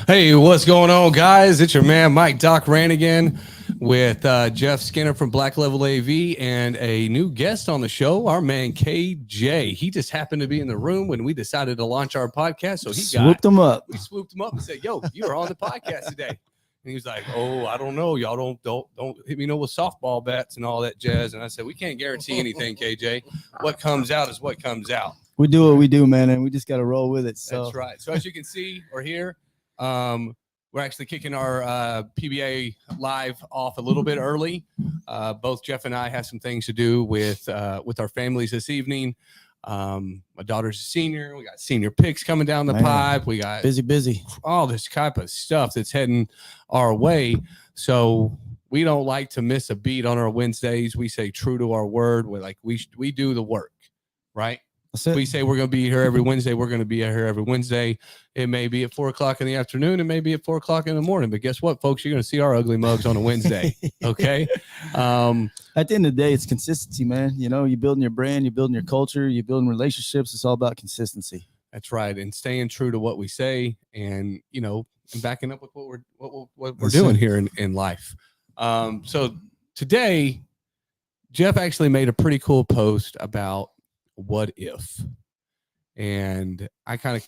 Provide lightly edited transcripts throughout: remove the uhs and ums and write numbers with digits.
Hey, what's going on, guys? It's your man, Mike Doc Ranigan, with Jeff Skinner from Black Level AV and a new guest on the show, our man KJ. He just happened to be in the room when we decided to launch our podcast. So Swooped them up. we swooped him up and said, "Yo, you're on the podcast today." And he was like, "Oh, I don't know. Y'all don't hit me with softball bats and all that jazz." And I said, "We can't guarantee anything, KJ. What comes out is what comes out." We do what we do, man, and we just got to roll with it. So That's right. So as you can see or hear, we're actually kicking our PBA live off a little bit early. Both Jeff and I have some things to do with our families this evening. My daughter's a senior. We got senior picks coming down the pipe. We got busy. all this type of stuff that's heading our way. So we don't like to miss a beat on our Wednesdays. We say true to our word. We do the work, right? We say we're going to be here every Wednesday. We're going to be here every Wednesday. It may be at 4:00 in the afternoon. It may be at 4:00 in the morning. But guess what, folks? You're going to see our ugly mugs on a Wednesday. Okay. At the end of the day, it's consistency, man. You know, you're building your brand, you're building your culture, you're building relationships. It's all about consistency. That's right. And staying true to what we say, and and backing up with what we're doing here in life. So today, Jeff actually made a pretty cool post about what if, and I kind of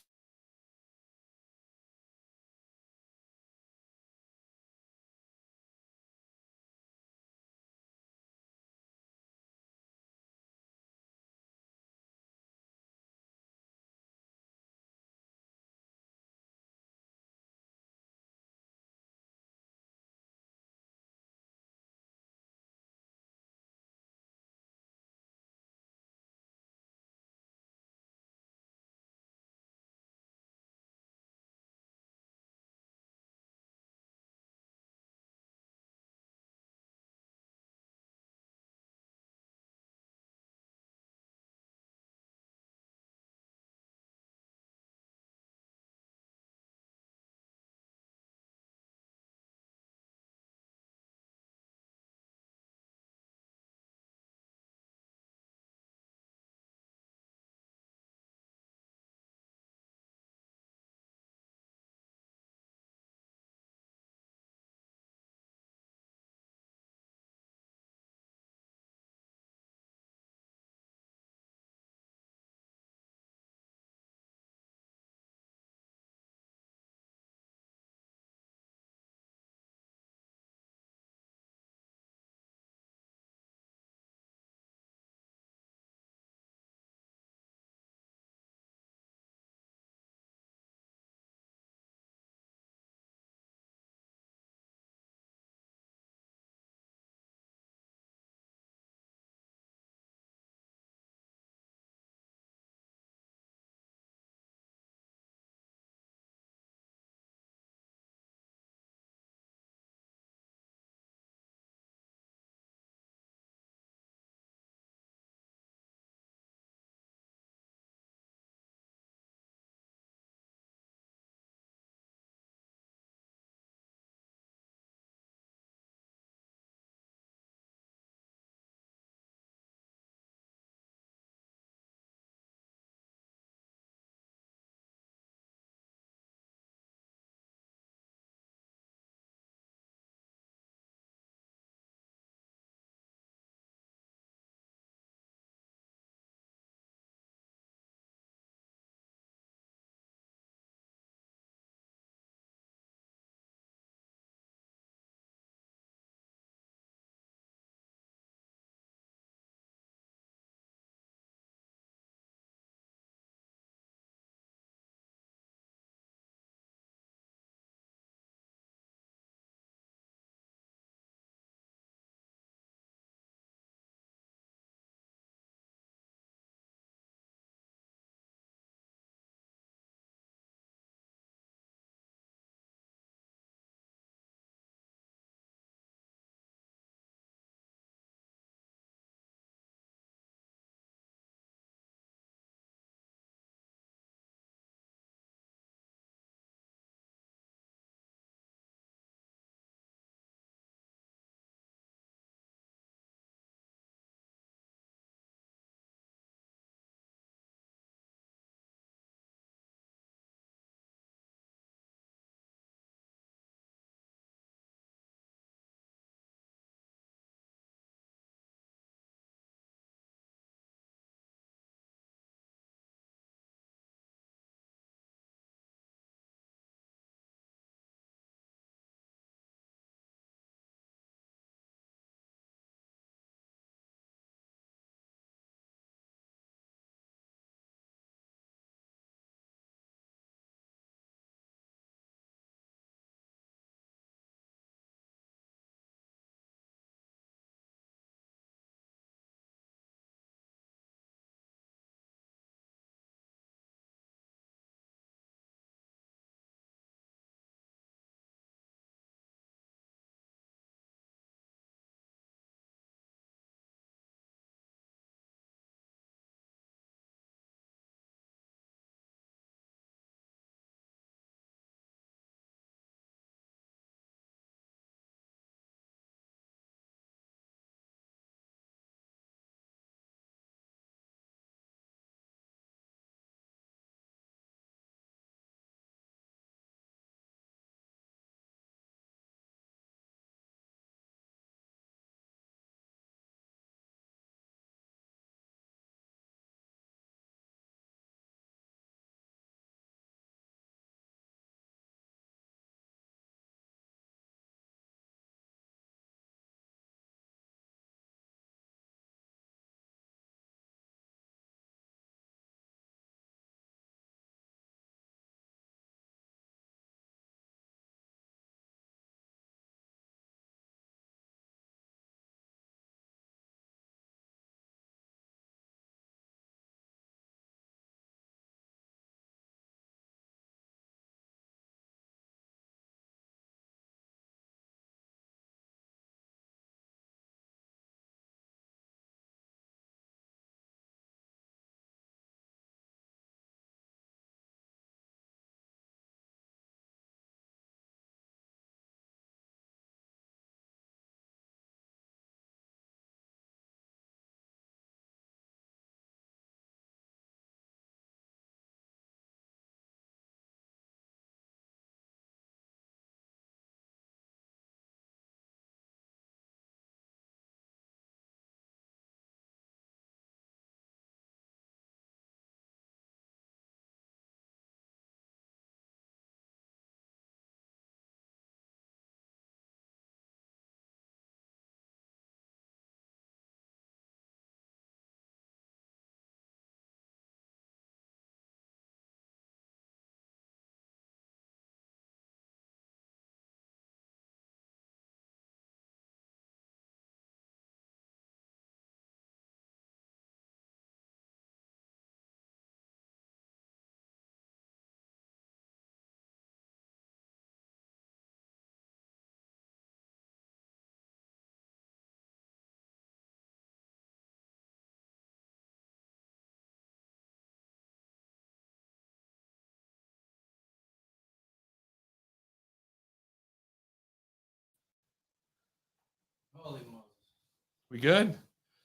We good?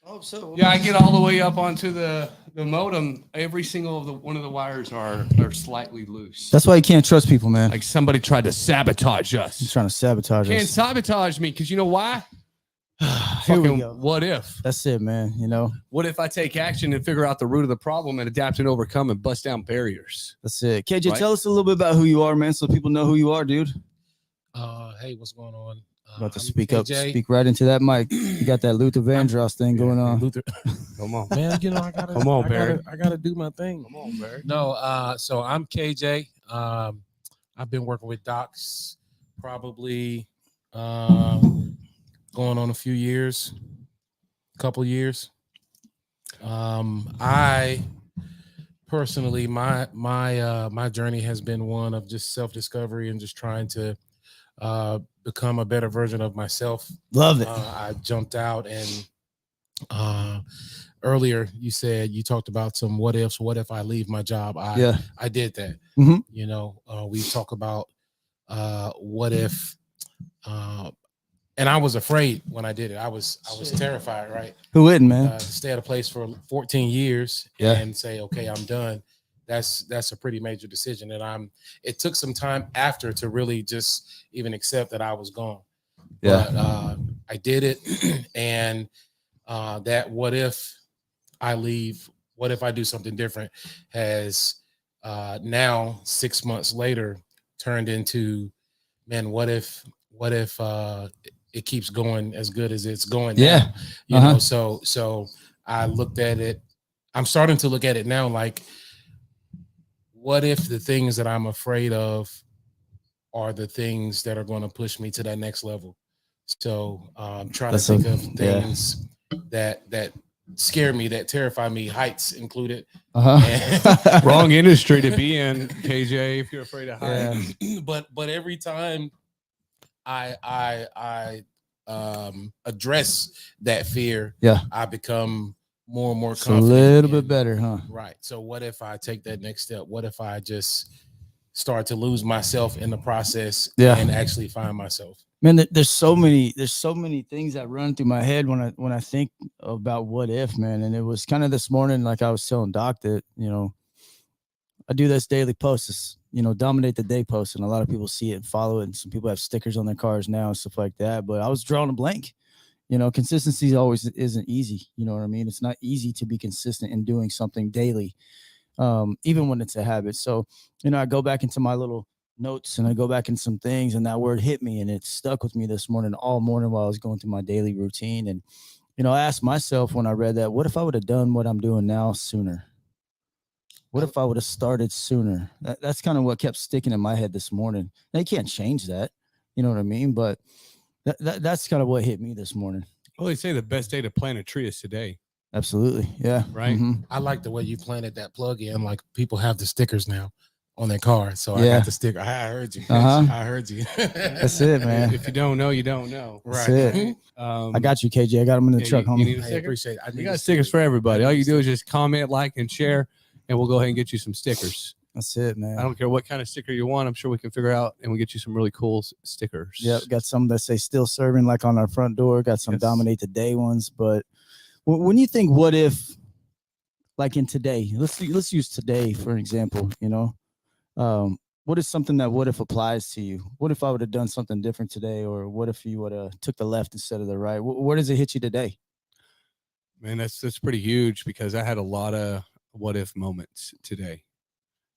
Oh, so Yeah, I get all the way up onto the modem. Every single of the one of the wires are slightly loose. that's why you can't trust people, man. Like somebody tried to sabotage He's us. trying to sabotage Can't us. sabotage me because you know why? Here we Fucking go. what if? That's it, man. You know, What if I take action and figure out the root of the problem and adapt and overcome and bust down barriers? that's it. KJ, Right. tell us a little bit about who you are, man, so people know who you are, dude. Hey, what's going on? About to I'm speak up, KJ. speak right into that mic. You got that Luther Vandross thing going on. Luther. Come on. Man, you know I gotta. Come on, I Barry. gotta do my thing. Come on, Barry. No, so I'm KJ. I've been working with Docs probably going on a few years, couple years. I personally, my journey has been one of just self-discovery and just trying to become a better version of myself. Love it. I jumped out and earlier you talked about some what ifs. What if I leave my job? I did that. Mhm. You know, we talk about what if, and I was afraid when I did it. I was terrified, right? Who wouldn't, man? To stay at a place for 14 years Yeah. and say, okay, I'm done. That's a pretty major decision. And it took some time after to really just even accept that I was gone. Yeah. But I did it. And that what if I leave, what if I do something different has now 6 months later turned into, man, what if it keeps going as good as it's going Yeah. now? You know, so I looked at it. I'm starting to look at it now like, what if the things that I'm afraid of are the things that are going to push me to that next level? So I'm trying to think of things that scare me, that terrify me, heights included. Wrong industry to be in, KJ, if you're afraid of heights. Yeah. But every time I address that fear, Yeah. I become more and more It's a confident. little bit better, huh? Right. So what if I take that next step? What if I just start to lose myself in the process and actually find myself? Man, there's so many things that run through my head when I think about what if, man. And it was kind of this morning, like I was telling Doc that, you know, I do this daily post, this, you know, dominate the day post, and a lot of people see it and follow it. And some people have stickers on their cars now and stuff like that. But I was drawing a blank. You know, consistency always isn't easy. You know what I mean? It's not easy to be consistent in doing something daily, even when it's a habit. So, you know, I go back into my little notes and I go back in some things, and that word hit me, and it stuck with me this morning, all morning while I was going through my daily routine. And, you know, I asked myself when I read that, what if I would have done what I'm doing now sooner? What if I would have started sooner? That's kind of what kept sticking in my head this morning. Now, you can't change that. You know what I mean? But that's kind of what hit me this morning. Well, they say the best day to plant a tree is today. Absolutely. Yeah. Right. Mm-hmm. I like the way you planted that plug in. Like people have the stickers now on their car. So I got the sticker. I heard you. I heard you. That's it, man. If you don't know, you don't know. That's Right. it. I got you, KJ. I got them in the truck, you homie. need a I sticker? appreciate it. We got stickers for everybody. All you do is just comment, like, and share, and we'll go ahead and get you some stickers. That's it, man. I don't care what kind of sticker you want. I'm sure we can figure out, and we'll get you some really cool stickers. Yep. Got some that say still serving, like on our front door. Got some dominate the day ones. But when you think, what if, like in today, let's use today for an example, you know, what is something that what if applies to you? What if I would have done something different today? Or what if you would have took the left instead of the right? Where does it hit you today? Man, that's pretty huge, because I had a lot of what if moments today.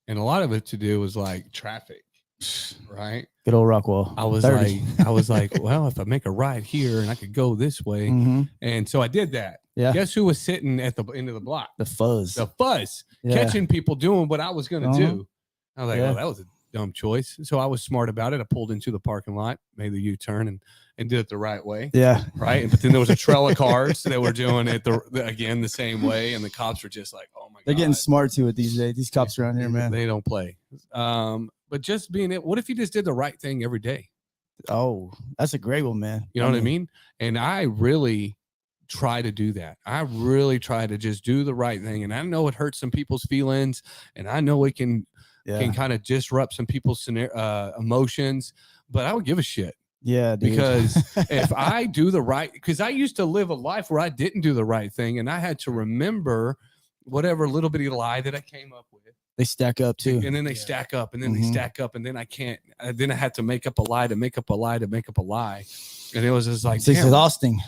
And a lot of it to do was like traffic, right? Good old Rockwall. I was 30. like, well, if I make a right here and I could go this way. Mm-hmm. And so I did that. Yeah. Guess who was sitting at the end of the block? The fuzz. Catching people doing what I was going to do. I was like, oh, that was a dumb choice. So I was smart about it. I pulled into the parking lot, made the U-turn, and did it the right way. Yeah. Right. But then there was a trail of cars that were doing it again the same way, and the cops were just like, oh my god. They're getting smart to it these days. These cops around here, man. They don't play. But just being it, what if you just did the right thing every day? Oh, that's a great one, man. You know what I mean? And I really try to do that. I really try to just do the right thing. And I know it hurts some people's feelings, and I know it can kind of disrupt some people's emotions, but I would give a shit. Yeah, dude. because if I do the right, because I used to live a life where I didn't do the right thing, and I had to remember whatever little bitty lie that I came up with. They stack up too. And then they stack up, and then they stack up, and then I can't. Then I had to make up a lie to make up a lie to make up a lie, and it was just like, It's exhausting.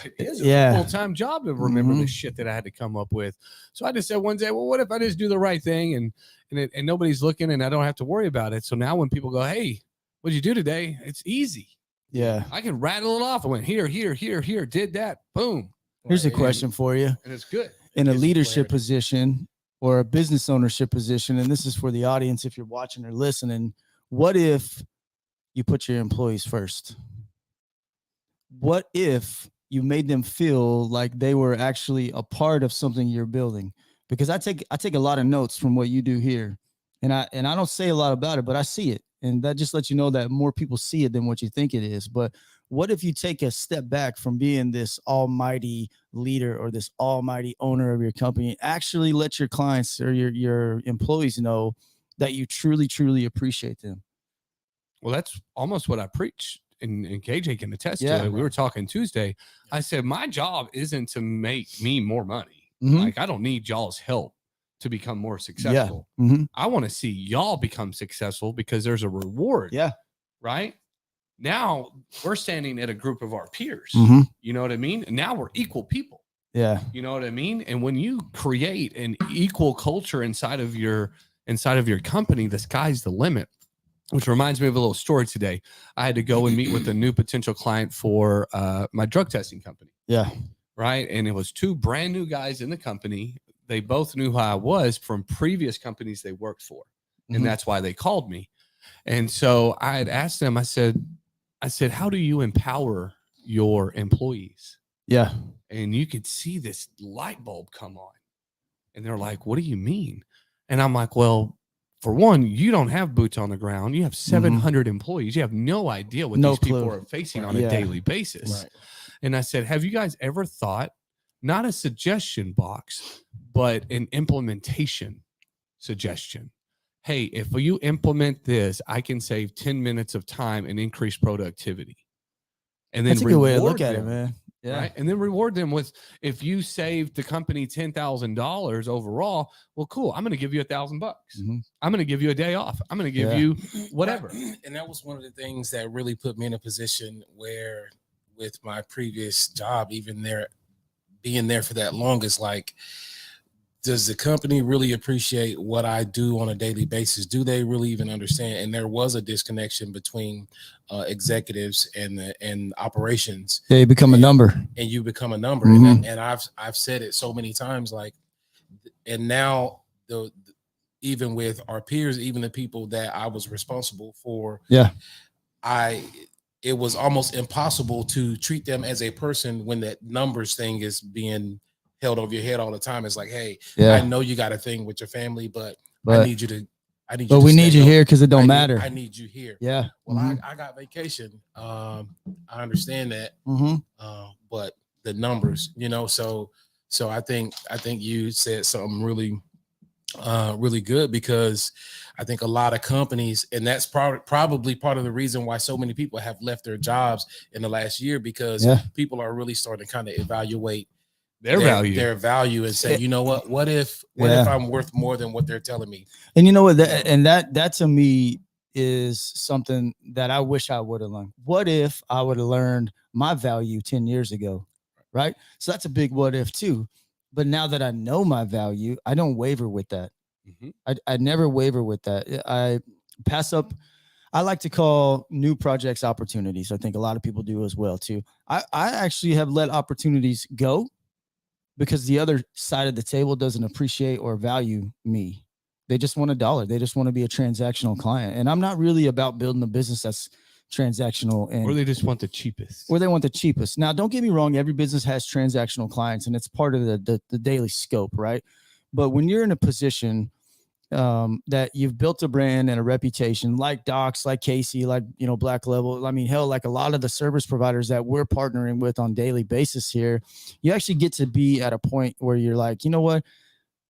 it is Yeah. a full-time job to remember the shit that I had to come up with. So I just said one day, well, what if I just do the right thing and nobody's looking and I don't have to worry about it? So now when people go, hey, what'd you do today? It's easy. Yeah. I can rattle it off. I went here, did that, boom. Here's a question for you. And it's good. In a Gives leadership clarity. position or a business ownership position, and this is for the audience if you're watching or listening, what if you put your employees first? What if you made them feel like they were actually a part of something you're building? Because I take a lot of notes from what you do here, and I don't say a lot about it, but I see it, and that just lets you know that more people see it than what you think it is. But what if you take a step back from being this almighty leader or this almighty owner of your company, actually let your clients or your employees know that you truly appreciate them? Well, that's almost what I preach. And KJ can attest Yeah. to it. We were talking Tuesday. I said, my job isn't to make me more money. Mhm. Like, I don't need y'all's help to become more successful. Mhm. I want to see y'all become successful because there's a reward. Yeah. Right now, we're standing at a group of our peers. Mhm. You know what I mean? And now we're equal people. Yeah. You know what I mean? And when you create an equal culture inside of your company, the sky's the limit. Which reminds me of a little story today. I had to go and meet with a new potential client for my drug testing company. Yeah. Right. And it was two brand new guys in the company. They both knew who I was from previous companies they worked for. Mhm. And that's why they called me. And so I had asked them, I said, how do you empower your employees? Yeah. And you could see this light bulb come on. And they're like, what do you mean? And I'm like, well, for one, you don't have boots on the ground. You have 700 employees. You have no idea what No these people clue. are facing Right. on a Yeah. daily basis. Right. And I said, have you guys ever thought, not a suggestion box, but an implementation suggestion? Hey, if you implement this, I can save 10 minutes of time and increase productivity. And then That's a good way to look reward at it, them. man. Yeah. Right. And then reward them with, if you saved the company $10,000 overall, well, cool. I'm going to give you $1,000. Mhm. I'm going to give you a day off. I'm going to give Yeah. you whatever. And that was one of the things that really put me in a position where, with my previous job, even there, being there for that long, is like, does the company really appreciate what I do on a daily basis? Do they really even understand? And there was a disconnection between executives and operations. Yeah, you become a number. And you become a number. Mhm. And I've said it so many times, like, and now even with our peers, even the people that I was responsible for, Yeah. it was almost impossible to treat them as a person when that numbers thing is being held over your head all the time. It's like, hey, Yeah. I know you got a thing with your family, but I But need you to. but we need you here because it don't I matter. I need you here. Yeah. Well, Mhm. I got vacation. I understand that, Mhm. but the numbers, so I think you said something really, really good, because I think a lot of companies, and that's probably part of the reason why so many people have left their jobs in the last year, because Yeah. people are really starting to kind of evaluate Their value. their value, and say, you know what if Yeah. I'm worth more than what they're telling me? And you know what? That to me is something that I wish I would have learned. What if I would have learned my value 10 years ago? Right. So that's a big what if too. But now that I know my value, I don't waver with that. Mhm. I never waver with that. I pass up. I like to call new projects opportunities. I think a lot of people do as well too. I actually have let opportunities go because the other side of the table doesn't appreciate or value me. They just want $1. They just want to be a transactional client. And I'm not really about building a business that's transactional, and Or they just want the cheapest. or they want the cheapest. Now, don't get me wrong. Every business has transactional clients, and it's part of the daily scope, right? But when you're in a position that you've built a brand and a reputation, like Docs, like Casey, like, Black Level. I mean, hell, like a lot of the service providers that we're partnering with on a daily basis here, you actually get to be at a point where you're like, you know what?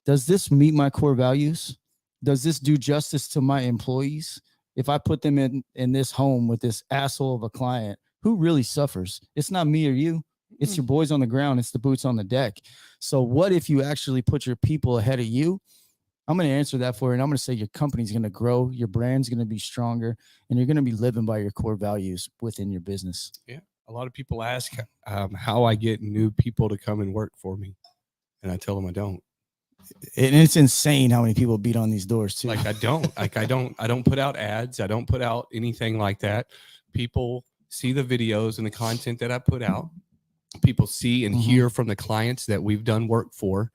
Does this meet my core values? Does this do justice to my employees? if I put them in this home with this asshole of a client, who really suffers? It's not me or you. It's your boys on the ground. It's the boots on the deck. So what if you actually put your people ahead of you? I'm going to answer that for you. And I'm going to say your company's going to grow. Your brand's going to be stronger. And you're going to be living by your core values within your business. Yeah. A lot of people ask how I get new people to come and work for me. And I tell them I don't. And it's insane how many people beat on these doors too. I don't put out ads. I don't put out anything like that. People see the videos and the content that I put out. People see and hear from the clients that we've done work for.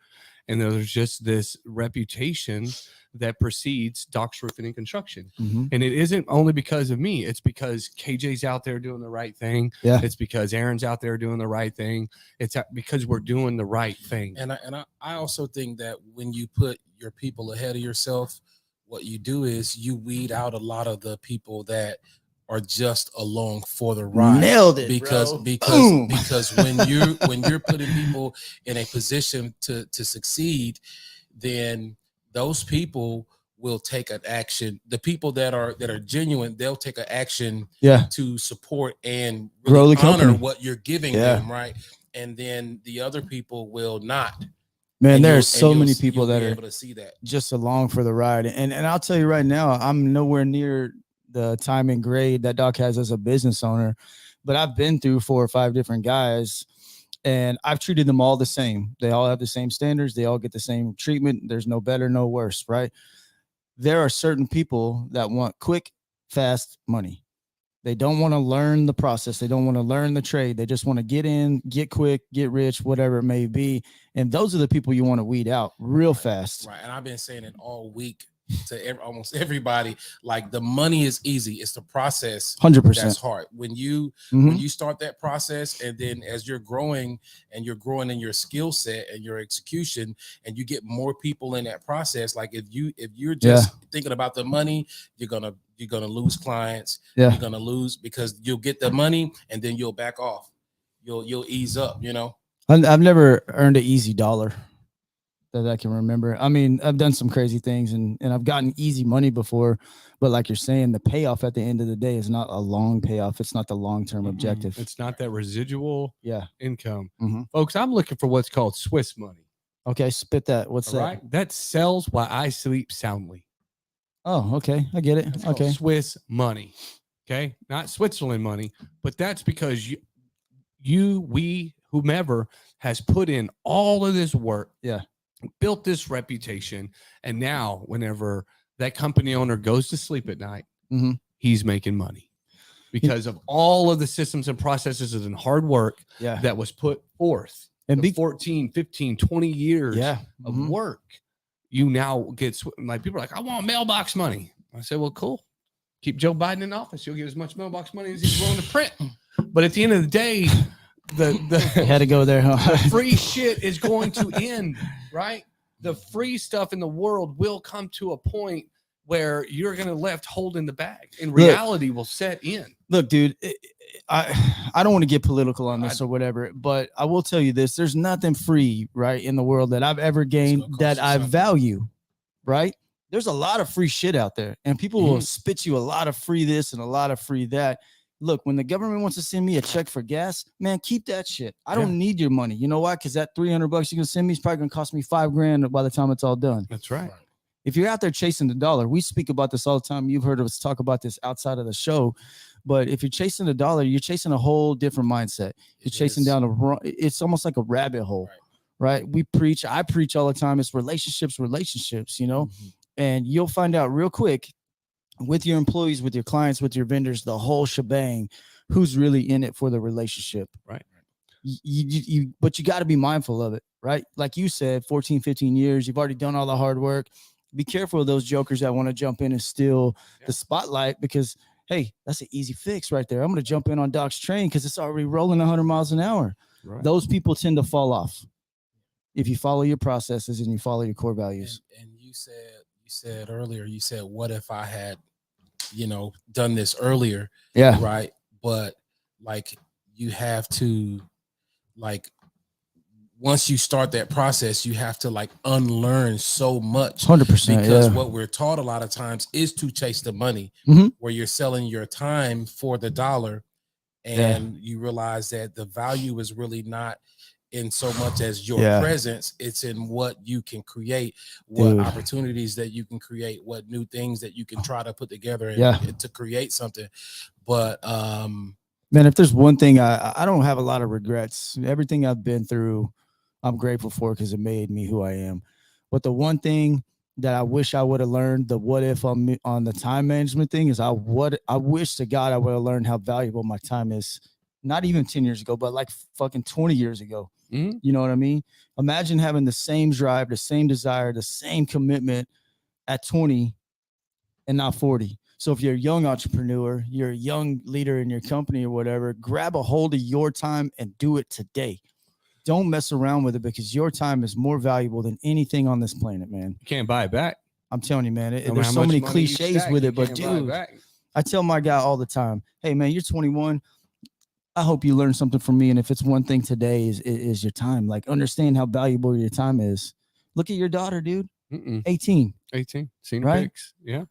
And there's just this reputation that precedes Doc's Roofing and Construction. And it isn't only because of me. It's because KJ's out there doing the right thing. Yeah. It's because Aaron's out there doing the right thing. It's because we're doing the right thing. And I also think that when you put your people ahead of yourself, what you do is you weed out a lot of the people that are just along for the ride. Nailed it, because bro. because when you're putting people in a position to succeed, then those people will take an action. The people that are genuine, they'll take an action to support and really grow the honor company. what you're giving them, right? And then the other people will not. Man, there's so many people that are able to see that just along for the ride. And I'll tell you right now, I'm nowhere near the time and grade that Doc has as a business owner, but I've been through 4 or 5 different guys and I've treated them all the same. They all have the same standards. They all get the same treatment. There's no better, no worse, right? There are certain people that want quick, fast money. They don't want to learn the process. They don't want to learn the trade. They just want to get in, get quick, get rich, whatever it may be. And those are the people you want to weed out real fast. Right. And I've been saying it all week to almost everybody. Like, the money is easy. It's the process 100%. that's hard. When you start that process, and then as you're growing in your skill set and your execution, and you get more people in that process, like if you're just thinking about the money, you're gonna lose clients. You're gonna lose because you'll get the money and then you'll back off. You'll ease up, you know. I've never earned an easy dollar that I can remember. I mean, I've done some crazy things and I've gotten easy money before, but like you're saying, the payoff at the end of the day is not a long payoff. It's not the long-term objective. It's not that residual income. Mm-hmm. Folks, I'm looking for what's called Swiss money. Okay, spit that. What's that? Right? That sells while I sleep soundly. Oh, okay. I get it. Okay. Swiss money. Okay. Not Switzerland money, but that's because we, whomever has put in all of this work. Yeah. Built this reputation. And now whenever that company owner goes to sleep at night, he's making money because of all of the systems and processes and hard work that was put forth. And 14, 15, 20 years of work. You now get, like, people are like, I want mailbox money. I say, well, cool. Keep Joe Biden in office. You'll get as much mailbox money as he's willing to print. But at the end of the day, the had to go there, huh? The free shit is going to end, right? The free stuff in the world will come to a point where you're going to left holding the bag, and reality will set in. Look, dude, I don't want to get political on this or whatever, but I will tell you this: there's nothing free, right, in the world that I've ever gained that I value, right? There's a lot of free shit out there, and people will spit you a lot of free this and a lot of free that. Look, when the government wants to send me a check for gas, man, keep that shit. I don't need your money. You know why? Because that $300 you're gonna send me is probably gonna cost me $5,000 by the time it's all done. That's right. If you're out there chasing the dollar, we speak about this all the time. You've heard us talk about this outside of the show, but if you're chasing the dollar, you're chasing a whole different mindset. You're chasing down it's almost like a rabbit hole, right? I preach all the time. It's relationships, you know, and you'll find out real quick with your employees, with your clients, with your vendors, the whole shebang, who's really in it for the relationship. Right. But you got to be mindful of it, right? Like you said, 14, 15 years, you've already done all the hard work. Be careful of those jokers that want to jump in and steal the spotlight because, hey, that's an easy fix right there. I'm going to jump in on Doc's train because it's already rolling 100 miles an hour. Right. Those people tend to fall off if you follow your processes and you follow your core values. And you said earlier, what if I had, done this earlier? Yeah. Right. But like, you have to, like, once you start that process, you have to like unlearn so much 100%. because Yeah. what we're taught a lot of times is to chase the money, Mhm. where you're selling your time for the dollar, and you realize that the value is really not in so much as your presence, it's in what you can create, what opportunities that you can create, what new things that you can try to put together and to create something. But man, if there's one thing, I don't have a lot of regrets. Everything I've been through, I'm grateful for because it made me who I am. But the one thing that I wish I would have learned, the what if on the time management thing, is I wish to God I would have learned how valuable my time is. Not even 10 years ago, but like fucking 20 years ago. Mm-hmm. You know what I mean? Imagine having the same drive, the same desire, the same commitment at 20 and not 40. So if you're a young entrepreneur, you're a young leader in your company or whatever, grab a hold of your time and do it today. Don't mess around with it, because your time is more valuable than anything on this planet, man. You can't buy it back. I'm telling you, man. No There's so many cliches with it, but dude, I tell my guy all the time, hey, man, you're 21. I hope you learn something from me. And if it's one thing today is your time. Like, understand how valuable your time is. Look at your daughter, dude. 18. Seen right? pics. Yeah.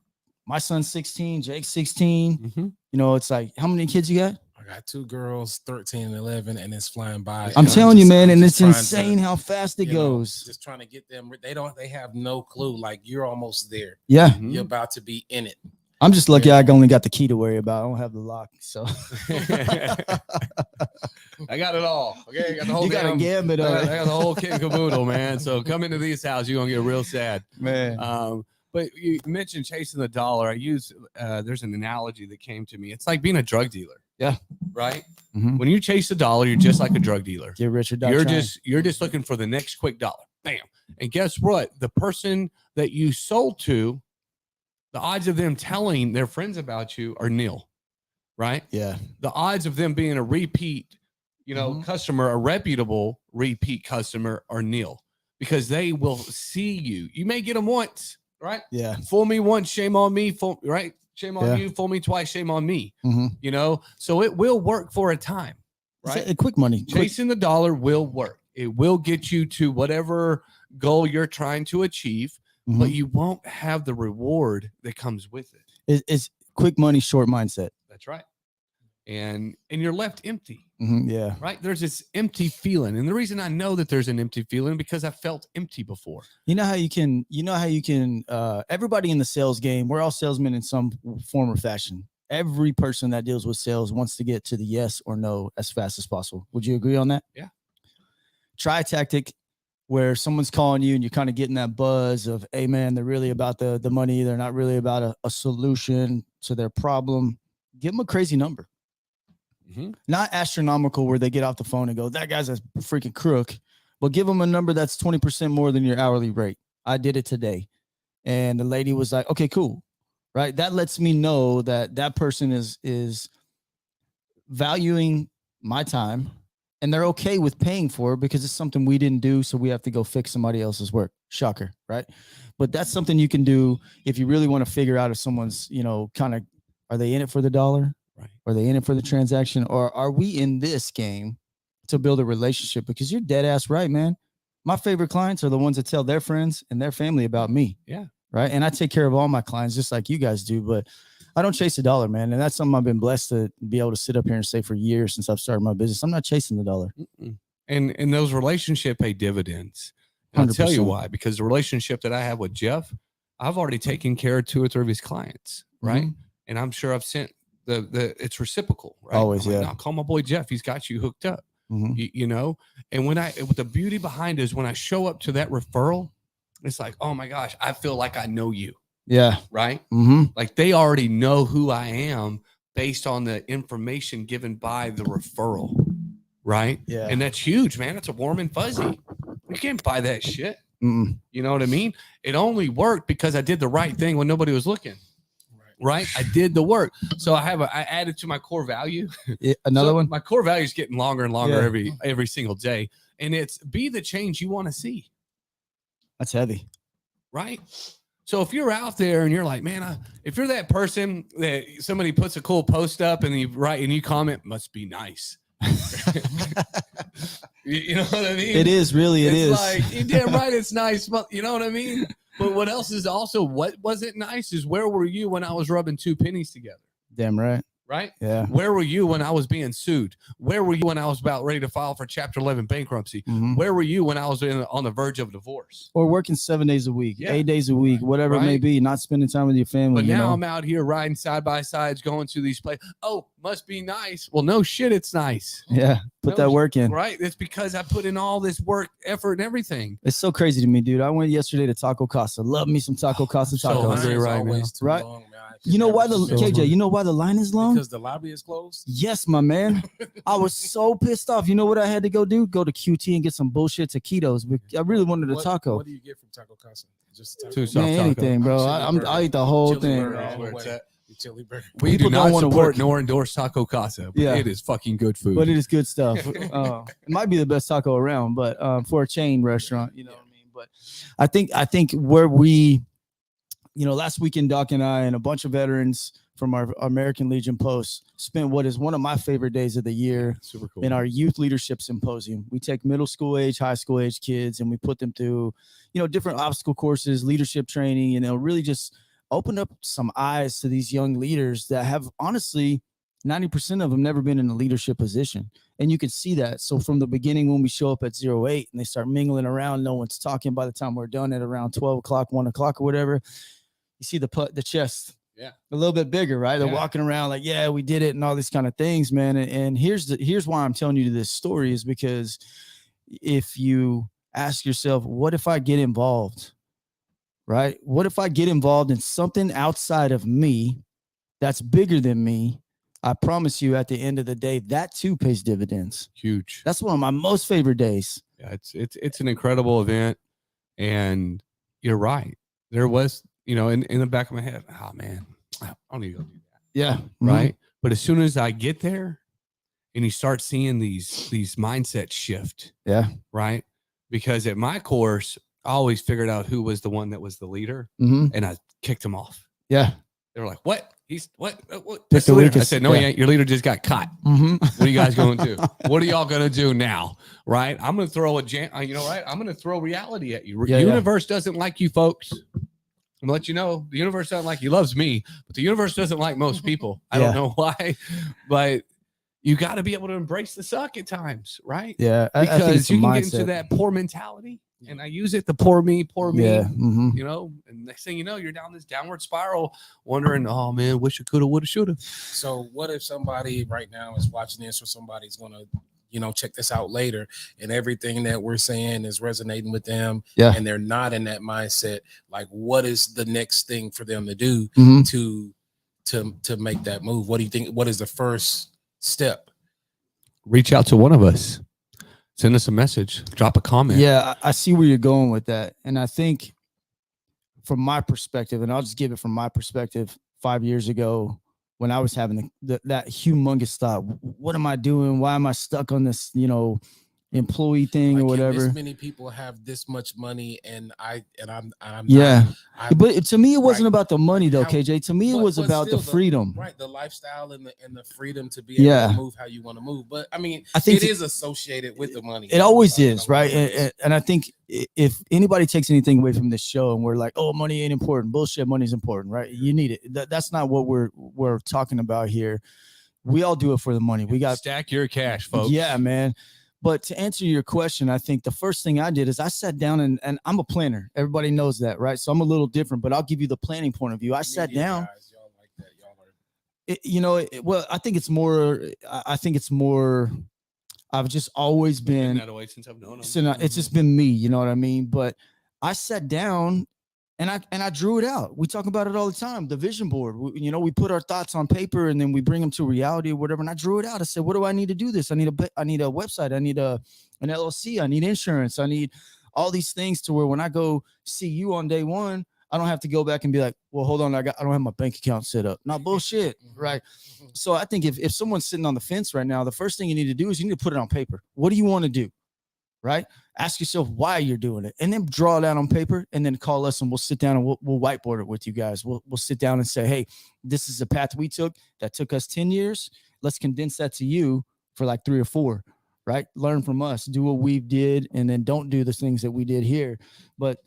My son's 16, Jake's 16. Mm-hmm. You know, it's like, how many kids you got? I got 2 girls, 13 and 11, and it's flying by. I'm telling you, man, and it's insane how fast it goes. Just trying to get them. They have no clue. Like, you're almost there. Yeah. You're about to be in it. I'm just lucky I only got the key to worry about. I don't have the lock. So I got it all. Okay. I got the whole you got a gambit of it. I got the whole kit and caboodle, man. So come into these houses, you're gonna get real sad. Man. But you mentioned chasing the dollar. I use there's an analogy that came to me. It's like being a drug dealer. Yeah. Right. Mm-hmm. When you chase the dollar, you're just like a drug dealer. Get rich or die You're just looking for the next quick dollar. Bam. And guess what? The person that you sold to, the odds of them telling their friends about you are nil. Right. Yeah. The odds of them being a repeat, customer, a reputable repeat customer, are nil, because they will see you. You may get them once. Right. Yeah. Fool me once, shame on me. Right. Shame on you. Fool me twice, shame on me. Mm-hmm. So it will work for a time. Right. Quick money. Chasing the dollar will work. It will get you to whatever goal you're trying to achieve, but you won't have the reward that comes with it. It's quick money, short mindset. That's right. And you're left empty. Yeah. Right. There's this empty feeling. And the reason I know that there's an empty feeling, because I felt empty before. You know how you can, everybody in the sales game, we're all salesmen in some form or fashion. Every person that deals with sales wants to get to the yes or no as fast as possible. Would you agree on that? Yeah. Try a tactic where someone's calling you and you're kind of getting that buzz of, hey, man, they're really about the money. They're not really about a solution to their problem. Give them a crazy number. Not astronomical where they get off the phone and go, that guy's a freaking crook, but give them a number that's 20% more than your hourly rate. I did it today. And the lady was like, okay, cool. Right. That lets me know that person is valuing my time, and they're okay with paying for it because it's something we didn't do. So we have to go fix somebody else's work. Shocker. Right. But that's something you can do if you really want to figure out if someone's, kind of, are they in it for the dollar? Right. Are they in it for the transaction? Or are we in this game to build a relationship? Because you're dead ass right, man. My favorite clients are the ones that tell their friends and their family about me. Yeah. Right. And I take care of all my clients just like you guys do, but I don't chase the dollar, man. And that's something I've been blessed to be able to sit up here and say for years since I've started my business. I'm not chasing the dollar. And those relationships pay dividends. I'll tell you why, because the relationship that I have with Jeff, I've already taken care of 2 or 3 of his clients. Right. And I'm sure I've sent it's reciprocal, right? Always. Like, yeah. no, call my boy Jeff. He's got you hooked up, and what the beauty behind is when I show up to that referral, it's like, oh my gosh, I feel like I know you. Yeah. Right. Mm-hmm. Like they already know who I am based on the information given by the referral. Right. Yeah. And that's huge, man. It's a warm and fuzzy. You can't buy that shit. Mm-mm. You know what I mean? It only worked because I did the right thing when nobody was looking. Right. I did the work. So I added to my core value. Another one. My core value is getting longer and longer every single day. And it's be the change you want to see. That's heavy. Right. So if you're out there and you're like, man, if you're that person that somebody puts a cool post up and you write and you comment, must be nice. You know what I mean? It is really. It is. Like, you're damn right, it's nice, but you know what I mean? But what else is also, what wasn't nice is, where were you when I was rubbing two pennies together? Damn right. Right? Yeah. Where were you when I was being sued? Where were you when I was about ready to file for Chapter 11 bankruptcy? Mhm. Where were you when I was on the verge of divorce? Or working 7 days a week, Yeah. 8 days a week, whatever it may Right. be, not spending time with your family. But you now know? I'm out here riding side by sides, going to these places. Oh, must be nice. Well, no shit, it's nice. Yeah. Put No, that work in. Right? It's because I put in all this work, effort, and everything. It's so crazy to me, dude. I went yesterday to Taco Casa. Love me some Taco Casa so tacos. hungry right now. Right? Long, man. You know why the So KJ? You know why the line is long? Because the lobby is closed. Yes, my man. I was so pissed off. You know what I had to go do? Go to QT and get some bullshit taquitos. But I really wanted a taco. What do you get from Taco Casa? Just a taco? Two soft Man, taco. anything, bro. Chili burger. I eat the whole Chili thing. burger all That's where the it's way. at. The chili burger. We People do don't not wanna support work. nor endorse Taco Casa, but Yeah. it is fucking good food. But it is good stuff. It might be the best taco around, but for a chain restaurant, you know what I mean. But I think where we, last weekend, Doc and I and a bunch of veterans from our American Legion posts spent what is one of my favorite days of the year Super cool. in our youth leadership symposium. We take middle school age, high school age kids, and we put them through, different obstacle courses, leadership training, really just open up some eyes to these young leaders that have honestly 90% of them never been in a leadership position. And you can see that. So from the beginning, when we show up at 08 and they start mingling around, no one's talking. By the time we're done at around 12 o'clock, 1 o'clock or whatever, you see the chest. Yeah. A little bit bigger, right? They're Yeah. walking around like, yeah, we did it and all these kind of things, man. And here's why I'm telling you this story is because if you ask yourself, what if I get involved, right? What if I get involved in something outside of me that's bigger than me? I promise you at the end of the day, that too pays dividends. Huge. That's one of my most favorite days. Yeah, it's an incredible event, and you're right. There was, in the back of my head, oh man, I don't need to go do that. Yeah. Right. But as soon as I get there and you start seeing these mindsets shift, Yeah. right? Because at my course, I always figured out who was the one that was the leader, Mm-hmm. and I kicked him off. Yeah. They were like, what? He's what? Pick the the leader. I weakest. said, no, he Yeah. ain't. Your leader just got caught. Mm-hmm. What are you guys going to do? What are y'all going to do now? Right? I'm going to throw right? I'm going to throw reality at you. Yeah, Universe doesn't like you, folks. I'm gonna let you know the universe doesn't like you. Loves me, but the universe doesn't like most people. I don't know why, but you got to be able to embrace the suck at times, right? Yeah. I think Because it's a you can mindset. get into that poor mentality, and I use it, the poor me, Yeah. Mm-hmm. and next thing you know, you're down this downward spiral, wondering, oh man, wish I coulda, woulda, shoulda. So what if somebody right now is watching this, or somebody's gonna, check this out later, and everything that we're saying is resonating with them, Yeah. and they're not in that mindset? Like, what is the next thing for them to do Mm-hmm. to make that move? What do you think? What is the first step? Reach out to one of us, send us a message, drop a comment. Yeah, I see where you're going with that. And I think from my perspective, and I'll just give it from my perspective, 5 years ago, when I was having that humongous thought, what am I doing? Why am I stuck on this, employee thing or Like, can whatever? this many people have this much money, and I'm Yeah. not, I'm, But to me, it wasn't Right. about the money though, How- KJ. To me, it was but about the still freedom. right, the lifestyle and the freedom to be able Yeah. to move how you want to move. But I mean, I think it is associated with the money. It always You know, is, right? it is. And I think if anybody takes anything away from this show and we're like, oh, money ain't important, bullshit, money's important, right? You need it. That's not what we're talking about here. We all do it for the money. We got Stack your cash, folks. Yeah, man. But to answer your question, I think the first thing I did is I sat down and I'm a planner. Everybody knows that, right? So I'm a little different, but I'll give you the planning point of view. I sat Media down. guys, y'all like that. Y'all are Well, I think it's more. I've just always been. that way since I've known him. So it's just been me, you know what I mean? But I sat down and I drew it out. We talk about it all the time. The vision board, we put our thoughts on paper and then we bring them to reality or whatever. And I drew it out. I said, what do I need to do this? I need a website. I need an LLC. I need insurance. I need all these things to where when I go see you on day one, I don't have to go back and be like, well, hold on. I don't have my bank account set up. Not bullshit. Right. So I think if someone's sitting on the fence right now, the first thing you need to do is you need to put it on paper. What do you want to do? Right? Ask yourself why you're doing it, and then draw it out on paper, and then call us, and we'll sit down and we'll whiteboard it with you guys. We'll sit down and say, hey, this is the path we took that took us 10 years. Let's condense that to you for like 3 or 4, right? Learn from us, do what we did, and then don't do the things that we did here. But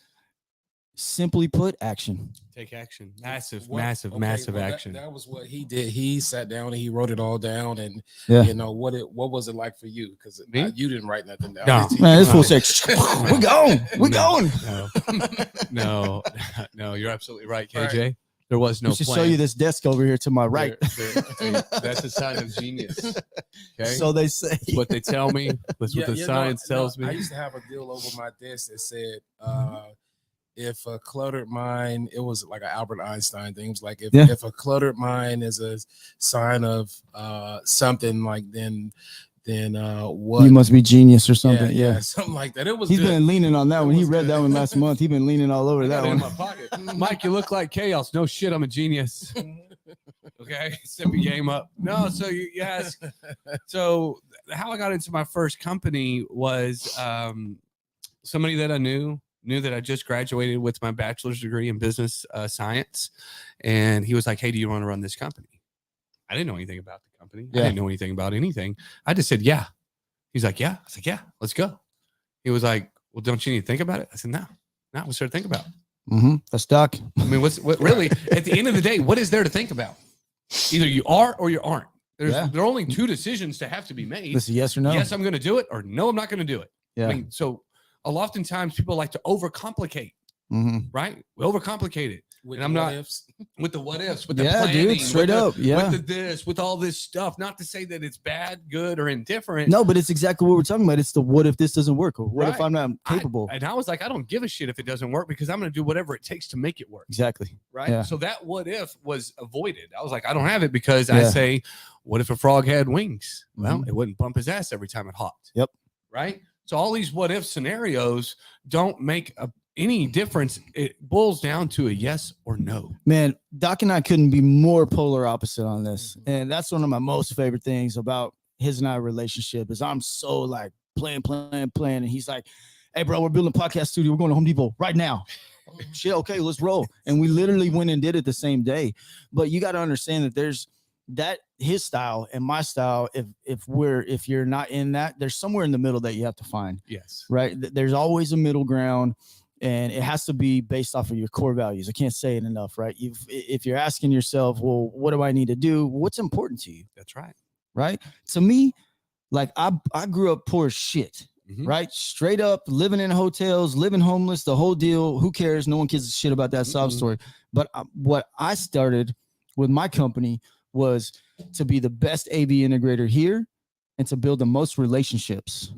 simply put, action. Take action. Massive Well, massive well, action. That was what he did. He sat down and he wrote it all down. And Yeah. you know what was it like for you? Because Me? you didn't write nothing down. No. Man, this fool No. said, "We're going, we're going." No, you're absolutely right, KJ. There was no We should plan. show you this desk over here to my right. That's a sign of genius. Okay. So they say. That's what they tell me. That's what the science tells me. I used to have a deal over my desk that said, if a cluttered mind, it was like an Albert Einstein thing. It was like if a cluttered mind is a sign of something, like then what You must be genius or something. Yeah. something like that. It was. He's good. been leaning on that It one. He was read good. that one last month. He's been leaning all over I that got it in one. my pocket. Mike, you look like chaos. No shit, I'm a genius. Okay, step your game up. No, so you ask. So how I got into my first company was somebody that I knew that I just graduated with my bachelor's degree in business science, and he was like, "Hey, do you want to run this company?" I didn't know anything about the company. Yeah. I didn't know anything about anything. I just said, "Yeah." He's like, "Yeah." I was like, "Yeah, let's go." He was like, "Well, don't you need to think about it?" I said, "No, we started to think about it." That's Doc. I mean, what really at the end of the day, what is there to think about? Either you are or you aren't. There are only two decisions to have to be made. This is yes or no. Yes, I'm going to do it, or no, I'm not going to do it. Yeah. I mean, so oftentimes people like to overcomplicate, right? We overcomplicate it. With And I'm the not what ifs. with the what ifs, with the Yeah, planning, dude, straight up. Yeah. with all this stuff. Not to say that it's bad, good, or indifferent. No, but it's exactly what we're talking about. It's the what if this doesn't work, or what if Right. I'm not capable. And I was like, I don't give a shit if it doesn't work because I'm going to do whatever it takes to make it work. Exactly. Right. Yeah. So that what if was avoided. I was like, I don't have it because I Yeah. say, what if a frog had wings? Well, Mhm. it wouldn't bump his ass every time it hopped. Yep. Right. So all these what if scenarios don't make any difference. It boils down to a yes or no. Man, Doc and I couldn't be more polar opposite on this. And that's one of my most favorite things about his and I relationship is I'm so like playing. And he's like, "Hey, bro, we're building a podcast studio. We're going to Home Depot right now." Shit, okay, let's roll. And we literally went and did it the same day. But you got to understand that there's that his style and my style. If you're not in that, there's somewhere in the middle that you have to find. Yes. Right. There's always a middle ground. And it has to be based off of your core values. I can't say it enough, right? If you're asking yourself, well, what do I need to do? What's important to you? That's right. Right? To me, like I grew up poor as shit, right? Straight up living in hotels, living homeless, the whole deal. Who cares? No one gives a shit about that sob story. But what I started with my company was to be the best AV integrator here and to build the most relationships.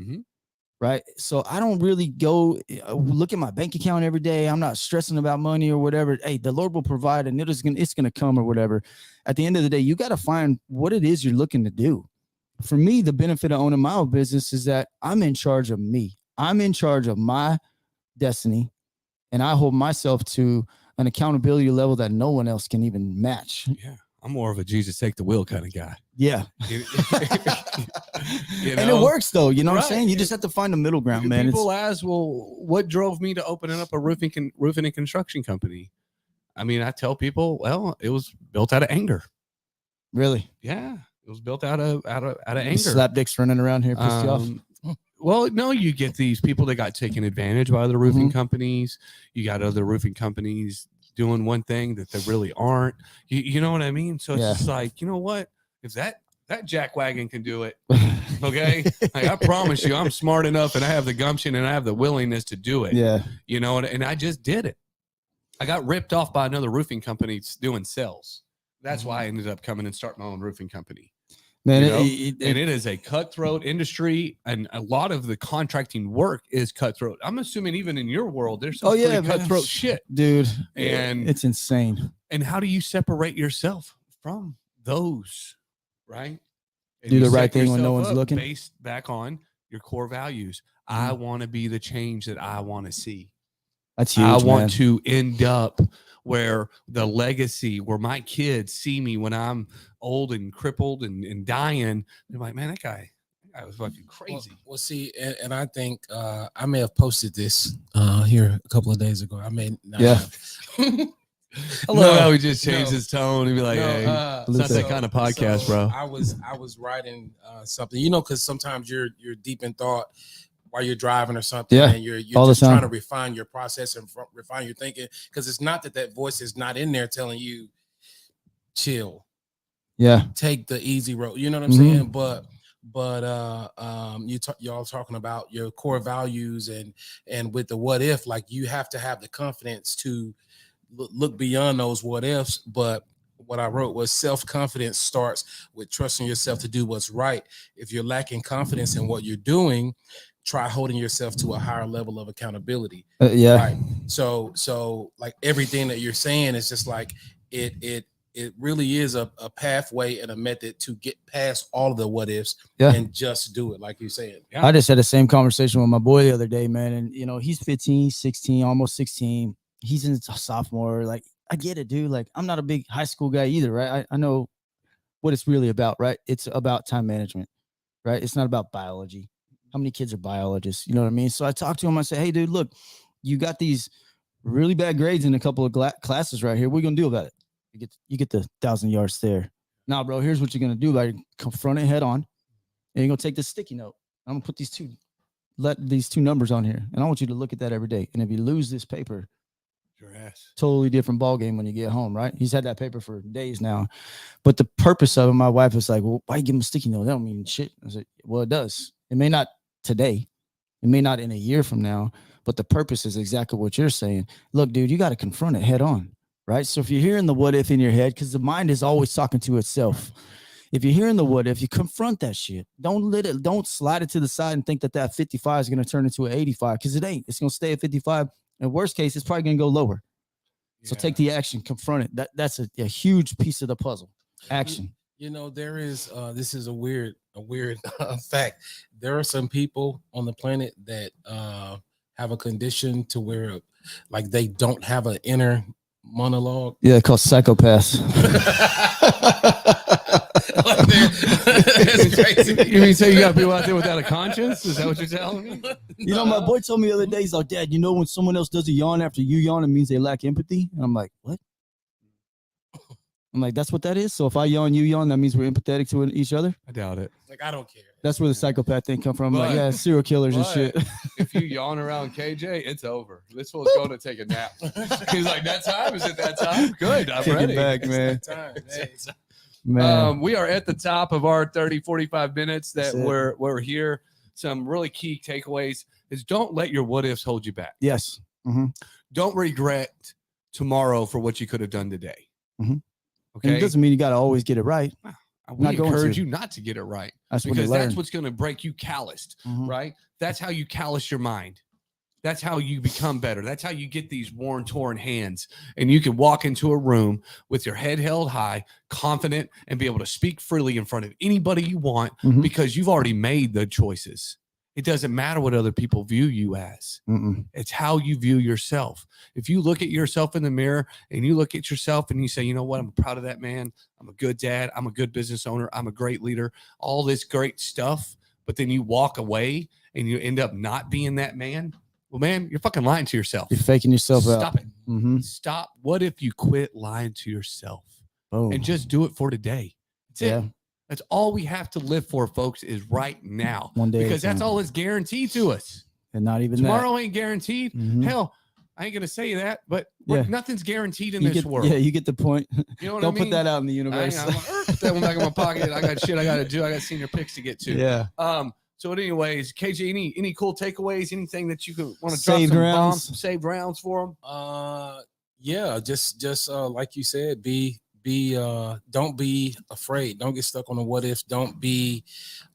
Right. So I don't really go look at my bank account every day. I'm not stressing about money or whatever. Hey, the Lord will provide and it's going to come or whatever. At the end of the day, you got to find what it is you're looking to do. For me, the benefit of owning my own business is that I'm in charge of me. I'm in charge of my destiny. And I hold myself to an accountability level that no one else can even match. Yeah. I'm more of a Jesus take the wheel kind of guy. Yeah. You And it know? works though. You know what I'm Right. saying? You just have to find a middle ground, man. People ask, well, what drove me to opening up a roofing and construction company? I mean, I tell people, well, it was built out of anger. Really? Yeah, it was built out of anger. Slap dicks running around here pissed you off. Well, no, you get these people that got taken advantage by other roofing companies. You got other roofing companies doing one thing that they really aren't. You know what I mean? So it's just like, you know what? If that jackwagon can do it, okay, like, I promise you, I'm smart enough and I have the gumption and I have the willingness to do it. Yeah. You know, and I just did it. I got ripped off by another roofing company doing sales. That's why I ended up coming and starting my own roofing company. Man, You know? And it is a cutthroat industry, and a lot of the contracting work is cutthroat. I'm assuming even in your world, there's some pretty cutthroat shit, dude. And it's insane. And how do you separate yourself from those, right? And Do you the right set thing when no yourself one's up looking. Based back on your core values. I want to be the change that I want to see. That's huge. I want man. to end up where the legacy, where my kids see me when I'm old and crippled and dying. They're like, man, that guy was fucking crazy. Well, see, and I think I may have posted this here a couple of days ago. I may not have. I love how he just changed his tone and be like, hey, it's not that so- kind of podcast, bro. I was writing something, you know, because sometimes you're deep in thought while you're driving or something, Yeah, and you're all the just trying time. to refine your process and refine your thinking, because it's not that voice is not in there telling you chill, Yeah. take the easy road, you know what I'm Mhm. saying? But y'all talking about your core values, and with the what if, like, you have to have the confidence to look beyond those what ifs. But what I wrote was self-confidence starts with trusting yourself to do what's right. If you're lacking confidence in what you're doing, try holding yourself to a higher level of accountability. Yeah. Right. So like everything that you're saying is just like it really is a pathway and a method to get past all of the what ifs, Yeah. and just do it, like you're saying. Yeah. I just had the same conversation with my boy the other day, man. And, you know, he's 15, 16, almost 16. He's in a sophomore. Like, I get it, dude. Like, I'm not a big high school guy either, right? I know what it's really about, right? It's about time management, right? It's not about biology. How many kids are biologists? You know what I mean? So I talked to him. I said, hey, dude, look, you got these really bad grades in a couple of classes right here. What are you going to do about it? You get the 1,000 yards there. Now, bro, here's what you're going to do about it. Confront it head on. And you're going to take this sticky note. I'm going to put these two numbers on here. And I want you to look at that every day. And if you lose this paper, Your ass. totally different ball game when you get home, right? He's had that paper for days now. But the purpose of it, my wife was like, well, why give him a sticky note? That don't mean shit. I said, well, it does. It may not today. It may not in a year from now, but the purpose is exactly what you're saying. Look, dude, you got to confront it head on, right? So if you're hearing the what if in your head, because the mind is always talking to itself. If you're hearing the what if, you confront that shit. Don't slide it to the side and think that 55 is going to turn into an 85, because it ain't. It's going to stay at 55. In worst case, it's probably going to go lower. So take the action, confront it. That's a huge piece of the puzzle. Action. You know, there is this is a weird fact. There are some people on the planet that have a condition to where, like, they don't have an inner monologue. Yeah, called psychopaths. That's crazy. You mean say you got people out there without a conscience? Is that what you're telling me? You know, my boy told me the other day, he's like, Dad, you know, when someone else does a yawn after you yawn, it means they lack empathy. And I'm like, what? I'm like, that's what that is? So if I yawn, you yawn, that means we're empathetic to each other? I doubt it. Like, I don't care. That's where the psychopath thing come from. Like, But- yeah, serial killers and but- shit. If you yawn around KJ, it's over. This fool's going to take a nap. He's like, that time? Is it that time? Good. I'm Kick it ready. back, man. Time, hey. Man. We are at the top of our 30, 45 minutes that That's it. we're here. Some really key takeaways is don't let your what ifs hold you back. Yes. Mm-hmm. Don't regret tomorrow for what you could have done today. Mhm. And Okay. it doesn't mean you got to always get it right. We not going encourage to. you not to get it right That's what because you that's learn. what's going to break you calloused, Mhm. right? That's how you callous your mind. That's how you become better. That's how you get these worn, torn hands. And you can walk into a room with your head held high, confident, and be able to speak freely in front of anybody you want Mhm. because you've already made the choices. It doesn't matter what other people view you as. Mm-mm. It's how you view yourself. If you look at yourself in the mirror and you look at yourself and you say, you know what, I'm proud of that man. I'm a good dad. I'm a good business owner. I'm a great leader. All this great stuff. But then you walk away and you end up not being that man. Well, man, you're fucking lying to yourself. You're faking yourself out. Stop it. Mm-hmm. Stop. What if you quit lying to yourself Boom. and just do it for today? That's yeah. it. That's all we have to live for, folks, is right now. One day. at a Because that's time. all that's guaranteed to us. And not even Tomorrow ain't guaranteed. that. Mhm. Hell, I ain't gonna say that, but Yeah. nothing's guaranteed in You this get, world. yeah, you get the point. You know what Don't I mean? put that out in the I universe. ain't- I'm like, put that one back in my pocket. I got shit I gotta do. I got senior picks to get to. yeah. So anyways, KJ, any cool takeaways? Anything that you could want to drop Saved some rounds. bombs, some saved rounds for them? Yeah, just like you said, don't be afraid. Don't get stuck on the what if. Don't be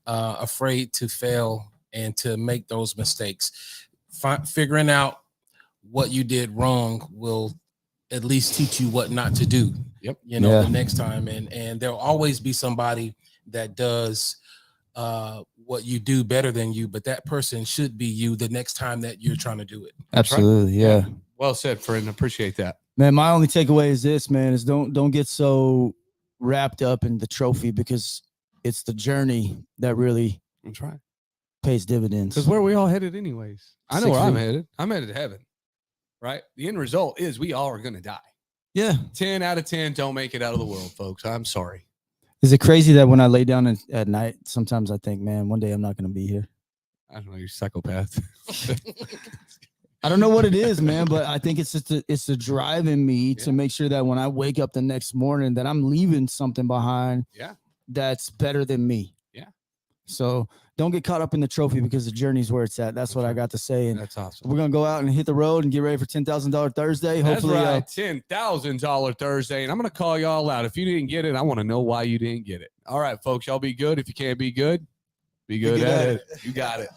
afraid to fail and to make those mistakes. Figuring out what you did wrong will at least teach you what not to do. Yep. You know, Yeah. the next time, and there'll always be somebody that does what you do better than you, but that person should be you the next time that you're trying to do it. Absolutely. Yeah. Well said, friend. Appreciate that. Man, my only takeaway is this, man, is don't get so wrapped up in the trophy, because it's the journey that really That's right. pays dividends. Because where are we all headed anyways? I know 6 where I'm feet. headed. I'm headed to heaven. Right? The end result is we all are gonna die. Yeah. 10 out of 10 don't make it out of the world, folks. I'm sorry. Is it crazy that when I lay down at night, sometimes I think, man, one day I'm not going to be here. I don't know. You're a psychopath. I don't know what it is, man, but I think it's just it's the drive in me to make sure that when I wake up the next morning that I'm leaving something behind that's better than me. Yeah. So don't get caught up in the trophy because the journey's where it's at. That's what I got to say. And that's awesome. We're going to go out and hit the road and get ready for $10,000 Thursday. Hopefully, that's right. $10,000 Thursday. And I'm going to call y'all out. If you didn't get it, I want to know why you didn't get it. All right, folks, y'all be good. If you can't be good, be good at it. You got it.